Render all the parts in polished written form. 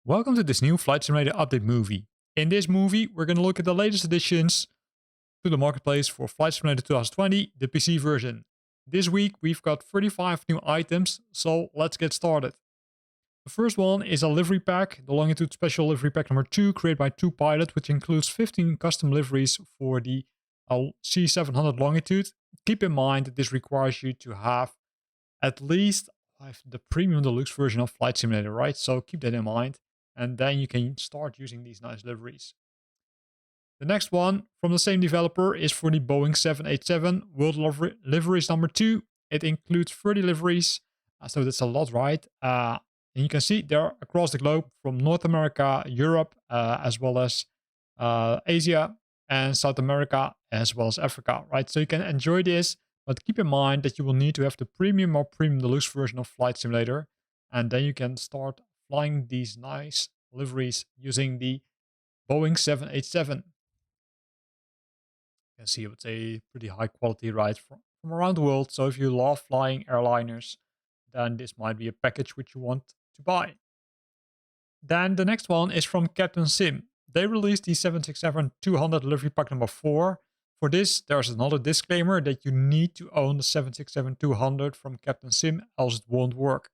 Welcome to this new Flight Simulator update movie. In this movie, we're going to look at the latest additions to the marketplace for Flight Simulator 2020, the PC version. This week, we've got 35 new items, so let's get started. The first one is a livery pack, the Longitude Special Livery Pack number 2, created by 2Pilot, which includes 15 custom liveries for the C700 Longitude. Keep in mind that this requires you to have at least the Premium Deluxe version of Flight Simulator, right? So keep that in mind. And then you can start using these nice liveries. The next one from the same developer is for the Boeing 787 World Liveries number 2. It includes 30 liveries, so that's a lot, right? And you can see they're across the globe from North America, Europe, as well as Asia and South America, as well as Africa, right? So you can enjoy this, but keep in mind that you will need to have the Premium or Premium Deluxe version of Flight Simulator, and then you can start flying these nice liveries using the Boeing 787. You can see it's a pretty high quality ride from around the world. So if you love flying airliners, then this might be a package which you want to buy. Then the next one is from Captain Sim. They released the 767-200 livery pack number 4. For this, there's another disclaimer that you need to own the 767-200 from Captain Sim, else it won't work.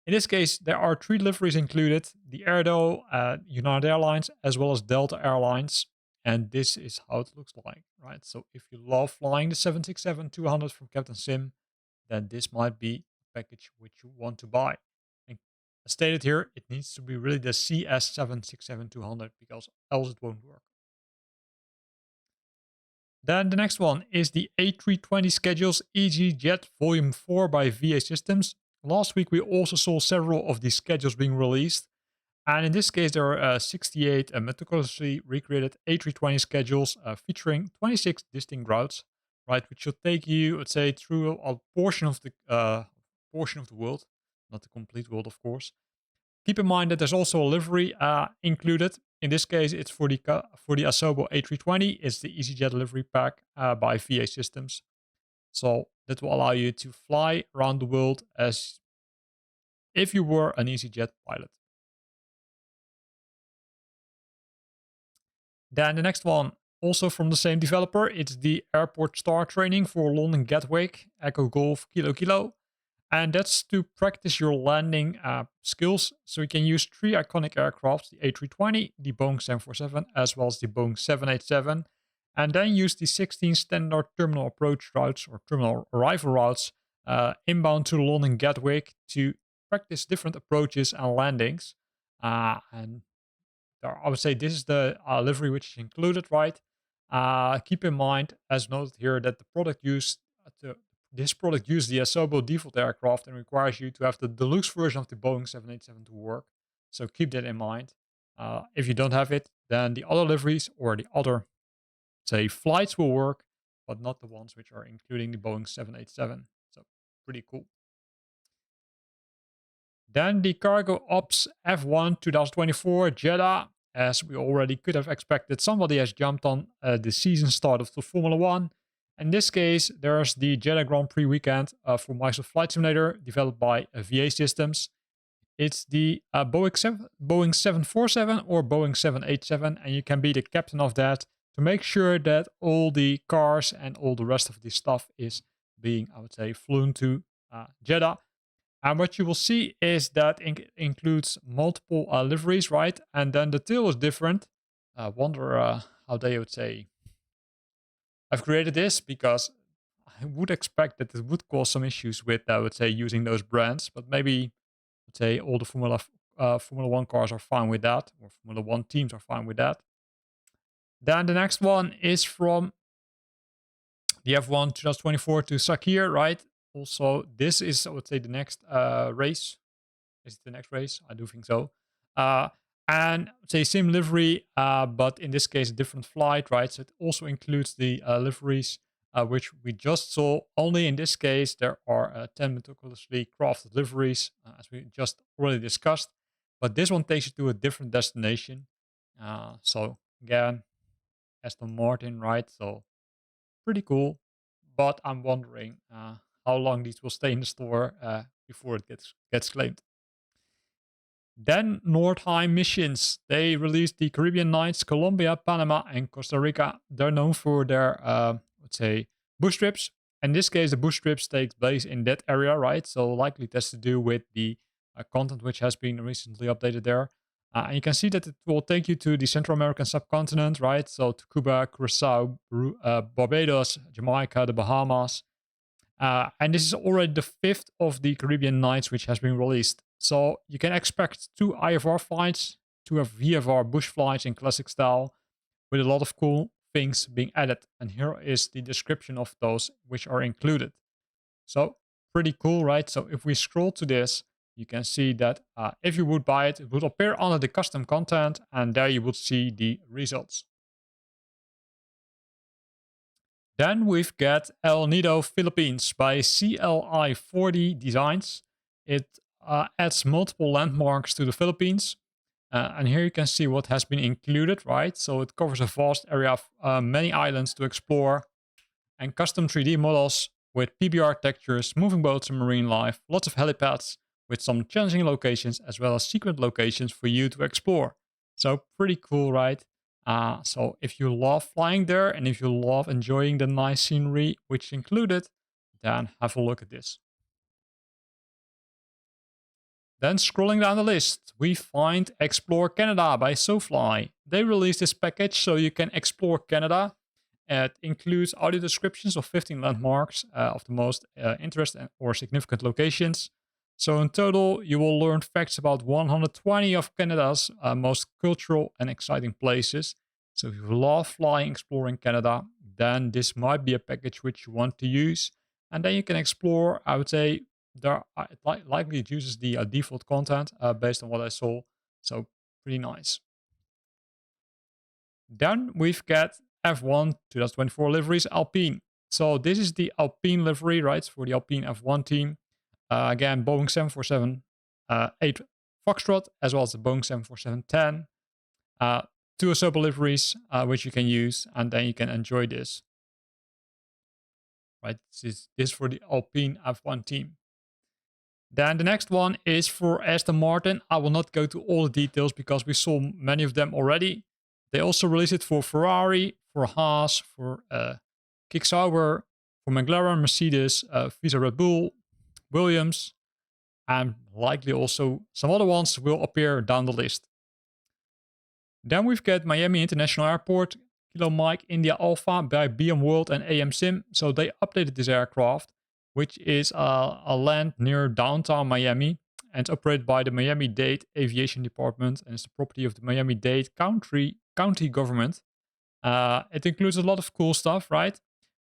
In this case, there are 3 liveries included, the Erdo, United Airlines, as well as Delta Airlines. And this is how it looks like, right? So if you love flying the 767-200 from Captain Sim, then this might be a package which you want to buy. And as stated here, it needs to be really the CS767-200 because else it won't work. Then the next one is the A320 Schedules EasyJet Volume 4 by VA Systems. Last week, we also saw several of these schedules being released. And in this case, there are 68 meticulously recreated A320 schedules featuring 26 distinct routes, right? Which should take you, let's say, through a portion of the world, not the complete world, of course. Keep in mind that there's also a livery included. In this case, it's for the Asobo A320. It's the EasyJet livery pack by VA Systems. So that will allow you to fly around the world as if you were an EasyJet pilot. Then the next one, also from the same developer, it's the Airport Star Training for London Gatwick, Echo Golf Kilo Kilo. And that's to practice your landing skills. So you can use 3 iconic aircrafts, the A320, the Boeing 747, as well as the Boeing 787. And then use the 16 standard terminal approach routes or terminal arrival routes inbound to London Gatwick to practice different approaches and landings. And I would say this is the livery which is included, right? Keep in mind, as noted here, that the product used this product uses the Asobo default aircraft and requires you to have the deluxe version of the Boeing 787 to work. So keep that in mind. If you don't have it, then the other liveries or the other, say, flights will work, but not the ones which are including the Boeing 787. So pretty cool. Then the Cargo Ops F1 2024 Jeddah. As we already could have expected, somebody has jumped on the season start of the Formula 1. In this case, there's the Jeddah Grand Prix weekend for Microsoft Flight Simulator, developed by VA Systems. It's the Boeing 747 or Boeing 787, and you can be the captain of that to make sure that all the cars and all the rest of the stuff is being, I would say, flown to Jeddah. And what you will see is that it includes multiple liveries, right? And then the tail is different. I wonder how they would say I've created this because I would expect that it would cause some issues with, I would say, using those brands. But maybe, let's say, all the Formula 1 cars are fine with that, or Formula 1 teams are fine with that. Then the next one is from the F1 2024 to Sakir, right? Also, this is, I would say, the next race. Is it the next race? I do think so. And say same livery, but in this case, a different flight, right? So it also includes the liveries, which we just saw. Only in this case, there are 10 meticulously crafted liveries, as we just already discussed. But this one takes you to a different destination. So again, Aston Martin, right? So pretty cool, but I'm wondering how long these will stay in the store before it gets claimed. Then Nordheim Missions. They released the Caribbean Nights, Colombia, Panama, and Costa Rica. They're known for their, let's say, bush trips. In this case, the bush trips take place in that area, right? So likely it has to do with the content which has been recently updated there. And you can see that it will take you to the Central American subcontinent, right? So to Cuba, Curacao, Barbados, Jamaica, the Bahamas. And this is already the fifth of the Caribbean Nights which has been released. So you can expect 2 IFR flights, 2 VFR bush flights in classic style, with a lot of cool things being added. And here is the description of those which are included. So pretty cool, right? So if we scroll to this, you can see that if you would buy it, it would appear under the custom content, and there you would see the results. Then we've got El Nido Philippines by CLI40 Designs. It adds multiple landmarks to the Philippines. And here you can see what has been included, right? So it covers a vast area of many islands to explore, and custom 3D models with PBR textures, moving boats and marine life, lots of helipads with some challenging locations as well as secret locations for you to explore. So pretty cool, right? So if you love flying there and if you love enjoying the nice scenery which included, then have a look at this. Then scrolling down the list, we find Explore Canada by SoFly. They released this package so you can explore Canada. It includes audio descriptions of 15 landmarks of the most interesting or significant locations. So in total, you will learn facts about 120 of Canada's most cultural and exciting places. So if you love flying, exploring Canada, then this might be a package which you want to use. And then you can explore, I would say, likely it uses the default content based on what I saw. So pretty nice. Then we've got F1 2024 liveries Alpine. So this is the Alpine livery, right, for the Alpine F1 team. Again, Boeing 747 8 Foxtrot, as well as the Boeing 747-10. 2 Asobo liveries, which you can use, and then you can enjoy this. Right, this is for the Alpine F1 team. Then the next one is for Aston Martin. I will not go to all the details because we saw many of them already. They also released it for Ferrari, for Haas, for Kick Sauber, for McLaren, Mercedes, Visa Red Bull, Williams, and likely also some other ones will appear down the list. Then we've got Miami International Airport, Kilo Mike India Alpha by BM World and AM Sim. So they updated this aircraft, which is a land near downtown Miami, and it's operated by the Miami-Dade Aviation Department, and it's the property of the Miami-Dade County government. It includes a lot of cool stuff, right?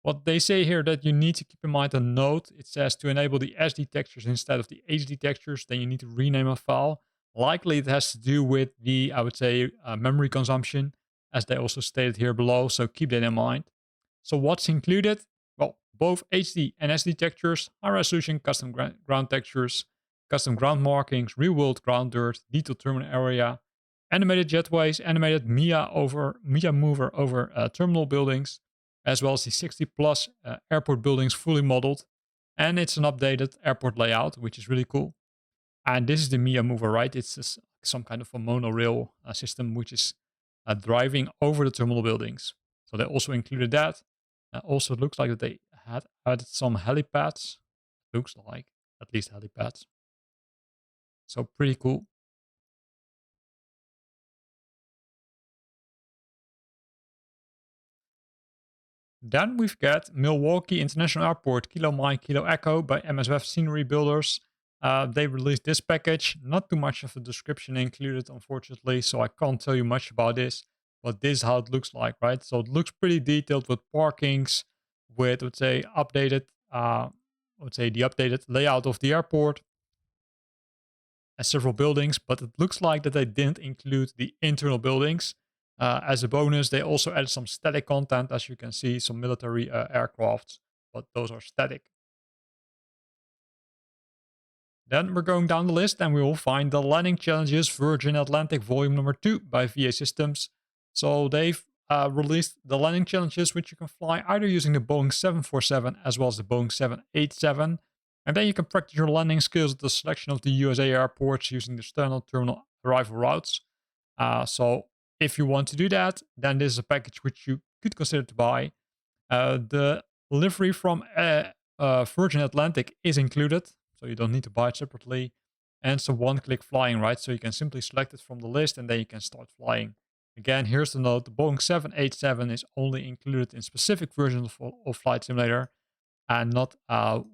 What they say here that you need to keep in mind a note. It says to enable the SD textures instead of the HD textures, then you need to rename a file. Likely it has to do with the, I would say, memory consumption, as they also stated here below, so keep that in mind. So what's included? Well, both HD and SD textures, high resolution custom ground textures, custom ground markings, real-world ground dirt, detailed terminal area, animated jetways, animated MIA mover over terminal buildings, as well as the 60+ airport buildings fully modeled. And it's an updated airport layout, which is really cool. And this is the MIA mover, right? It's some kind of a monorail system which is driving over the terminal buildings. So they also included that. Also, it looks like that they had added some helipads. Looks like, at least helipads. So pretty cool. Then we've got Milwaukee International Airport, Kilo Mike, Kilo Echo by MSFS Scenery Builders. They released this package. Not too much of a description included, unfortunately, so I can't tell you much about this. But this is how it looks like, right? So it looks pretty detailed with parkings, with, let's say, updated, the updated layout of the airport and several buildings. But it looks like that they didn't include the internal buildings. As a bonus, they also added some static content, as you can see, some military aircrafts, but those are static. Then we're going down the list and we will find the Landing Challenges Virgin Atlantic Volume number 2 by VA Systems. So they've released the landing challenges, which you can fly either using the Boeing 747 as well as the Boeing 787. And then you can practice your landing skills at the selection of the USA airports using the standard terminal arrival routes. So if you want to do that, then this is a package which you could consider to buy. The livery from Virgin Atlantic is included, so you don't need to buy it separately. And it's a one-click flying, right? So you can simply select it from the list and then you can start flying. Again, here's the note. The Boeing 787 is only included in specific versions of Flight Simulator and not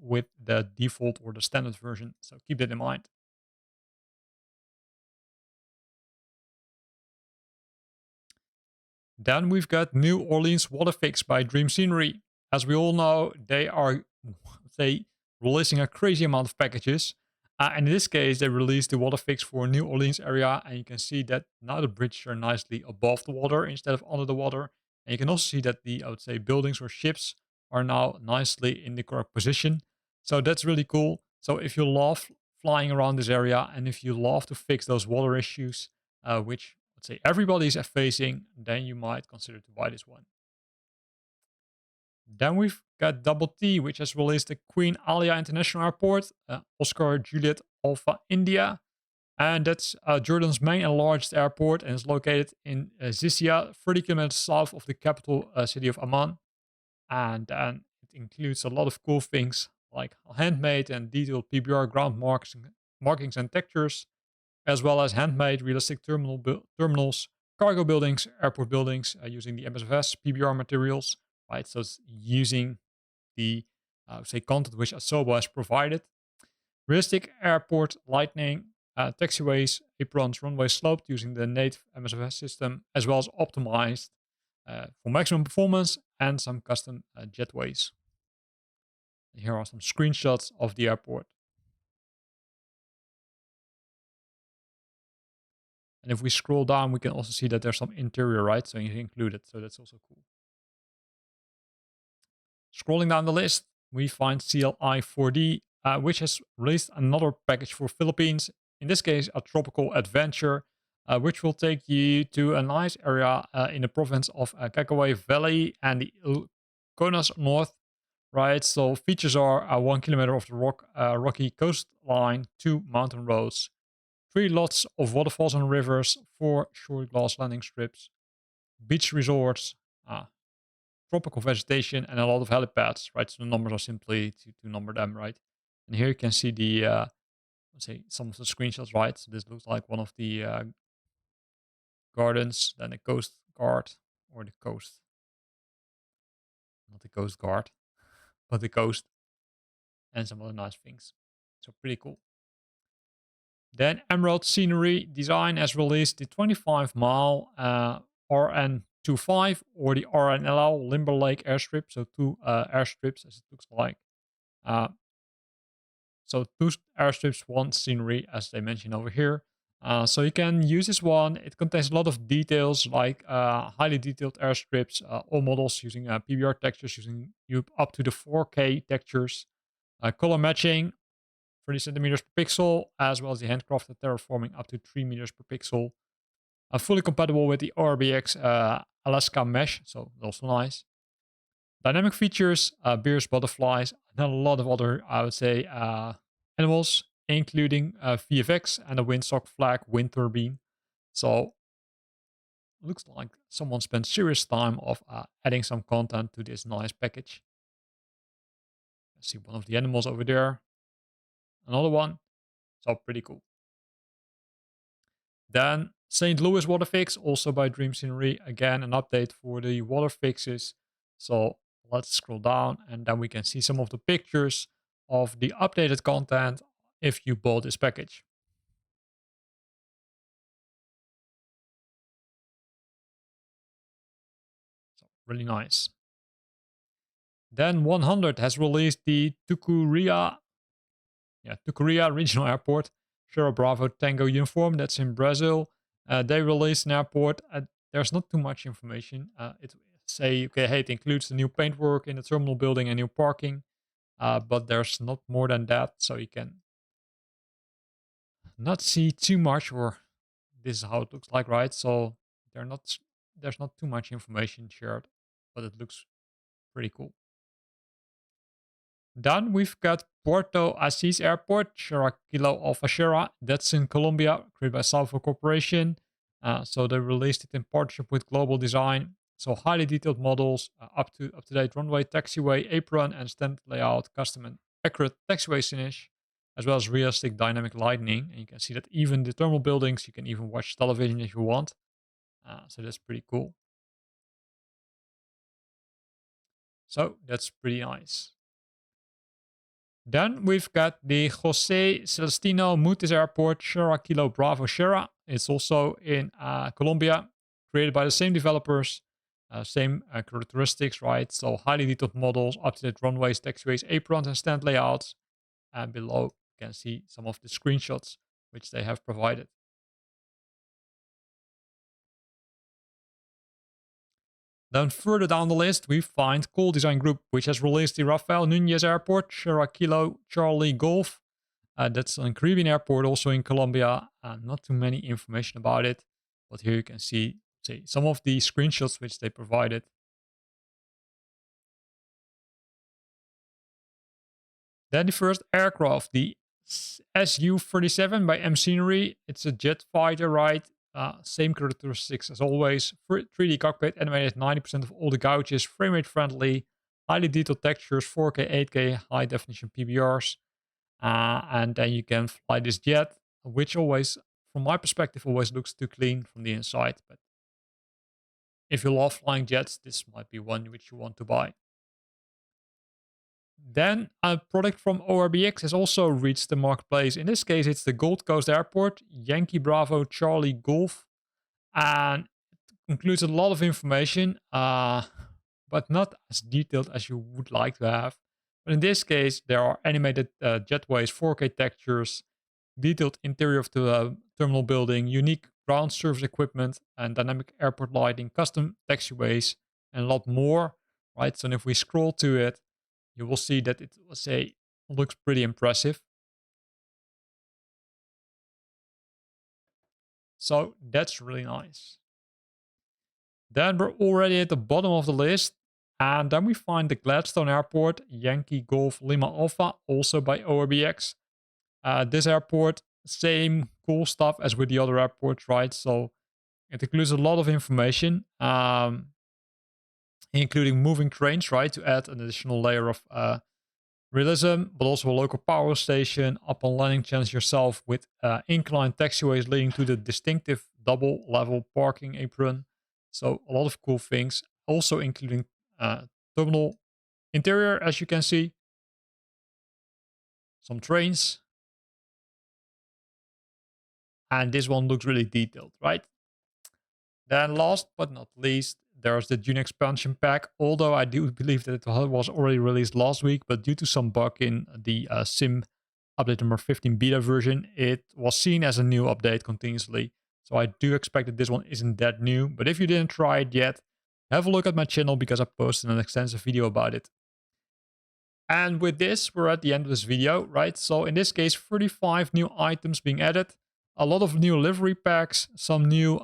with the default or the standard version. So keep that in mind. Then we've got New Orleans Water Fix by Dream Scenery. As we all know, they are, say, releasing a crazy amount of packages. And in this case, they released the water fix for New Orleans area. And you can see that now the bridges are nicely above the water instead of under the water. And you can also see that the, I would say, buildings or ships are now nicely in the correct position. So that's really cool. So if you love flying around this area and if you love to fix those water issues, which let's say everybody's facing, then you might consider to buy this one. Then we've got Double T, which has released the Queen Alia International Airport, Oscar Juliet Alpha India. And that's Jordan's main and largest airport and is located in Zizia, 30 kilometers south of the capital city of Amman. And it includes a lot of cool things like handmade and detailed PBR ground markings and textures, as well as handmade realistic terminals, cargo buildings, airport buildings using the MSFS PBR materials, right? So it's using the, say, content which Asobo has provided. Realistic airport lighting, taxiways, aprons, runways sloped using the native MSFS system, as well as optimized for maximum performance and some custom jetways. Here are some screenshots of the airport. And if we scroll down, we can also see that there's some interior, right? So you include it. So that's also cool. Scrolling down the list, we find CLI-4D, which has released another package for Philippines. In this case, a tropical adventure, which will take you to a nice area in the province of Kakaway Valley and the Ilocos North, right? So features are 1 kilometer of the rocky coastline, 2 mountain roads, 3 lots of waterfalls and rivers, 4 short glass landing strips, beach resorts, tropical vegetation, and a lot of helipads, right? So the numbers are simply to number them, right? And here you can see the, let's say, some of the screenshots, right? So this looks like one of the gardens, then the coast guard, or the coast, not the coast guard, but the coast, and some other nice things. So pretty cool. Then Emerald Scenery Design has released the 25-mile RN25 or the RNL Limber Lake airstrip. So 2 airstrips, as it looks like. So 2 airstrips, 1 scenery, as they mentioned over here. So you can use this one. It contains a lot of details, like highly detailed airstrips, all models using PBR textures, using up to the 4K textures, color matching, 30 centimeters per pixel, as well as the handcrafted terraforming up to 3 meters per pixel. Fully compatible with the ORBX Alaska mesh, so also nice. Dynamic features, bears, butterflies, and a lot of other, I would say, animals, including VFX and a windsock flag wind turbine. So looks like someone spent serious time of adding some content to this nice package. I see one of the animals over there. Another one. So pretty cool. Then St. Louis water fix, also by Dream Scenery. Again, an update for the water fixes. So let's scroll down and then we can see some of the pictures of the updated content if you bought this package. So really nice. Then 100 has released the Tucuria Regional Airport, Sierra Bravo Tango uniform. That's in Brazil. They released an airport. There's not too much information. It say, okay, hey, it includes the new paintwork in the terminal building and new parking, but there's not more than that. So you can not see too much, or this is how it looks like, right? So they're not there's not too much information shared, but it looks pretty cool. Then we've got Porto Assis Airport, Sierra Kilo Alpha Sierra. That's in Colombia, created by Salvo Corporation. So they released it in partnership with Global Design. So highly detailed models, up to date runway, taxiway, apron, and stand layout, custom and accurate taxiway finish, as well as realistic dynamic lighting. And you can see that even the terminal buildings, you can even watch television if you want. So that's pretty cool. So that's pretty nice. Then we've got the Jose Celestino Mutis Airport, Sierra Kilo Bravo Sierra. It's also in Colombia, created by the same developers, same characteristics, right? So highly detailed models, up-to-date runways, taxiways, aprons, and stand layouts. And below you can see some of the screenshots which they have provided. Then further down the list, we find Cool Design Group, which has released the Rafael Nunas Airport, Sierra Kilo Charlie Golf. That's a Caribbean airport, also in Colombia. Not too many information about it, but here you can see some of the screenshots which they provided. Then the first aircraft, the Su47 by Misin. It's a jet fighter, right? Same characteristics as always. 3D cockpit, animated 90% of all the gouges, frame rate friendly, highly detailed textures, 4K, 8K, high definition PBRs. And then you can fly this jet, which always, from my perspective, always looks too clean from the inside. But if you love flying jets, this might be one which you want to buy. Then a product from ORBX has also reached the marketplace. In this case, it's the Gold Coast Airport, Yankee Bravo Charlie Golf. And it includes a lot of information, but not as detailed as you would like to have. But in this case, there are animated jetways, 4K textures, detailed interior of the terminal building, unique ground service equipment, and dynamic airport lighting, custom taxiways, and a lot more. Right. So if we scroll to it, you will see that it looks pretty impressive. So that's really nice. Then we're already at the bottom of the list. And then we find the Gladstone Airport, Yankee Golf Lima Alpha, also by ORBX. This airport, same cool stuff as with the other airports, right? So it includes a lot of information, including moving trains, right? To add an additional layer of realism, but also a local power station, up-on landing chance yourself with inclined taxiways leading to the distinctive double-level parking apron. So a lot of cool things, also including terminal interior, as you can see. Some trains. And this one looks really detailed, right? Then last but not least, there's the June expansion pack. Although I do believe that it was already released last week, but due to some bug in the SIM update number 15 beta version, it was seen as a new update continuously. So I do expect that this one isn't that new. But if you didn't try it yet, have a look at my channel because I posted an extensive video about it. And with this, we're at the end of this video, right? So in this case, 35 new items being added, a lot of new livery packs, some new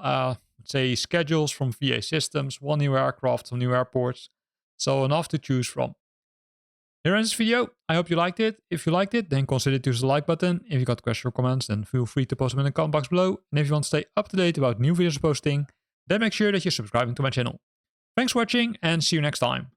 schedules from VA systems, one new aircraft, some new airports. So enough to choose from. Here ends this video. I hope you liked it. If you liked it, then consider to use the like button. If you got questions or comments, then feel free to post them in the comment box below. And if you want to stay up to date about new videos posting, then make sure that you're subscribing to my channel. Thanks for watching and see you next time.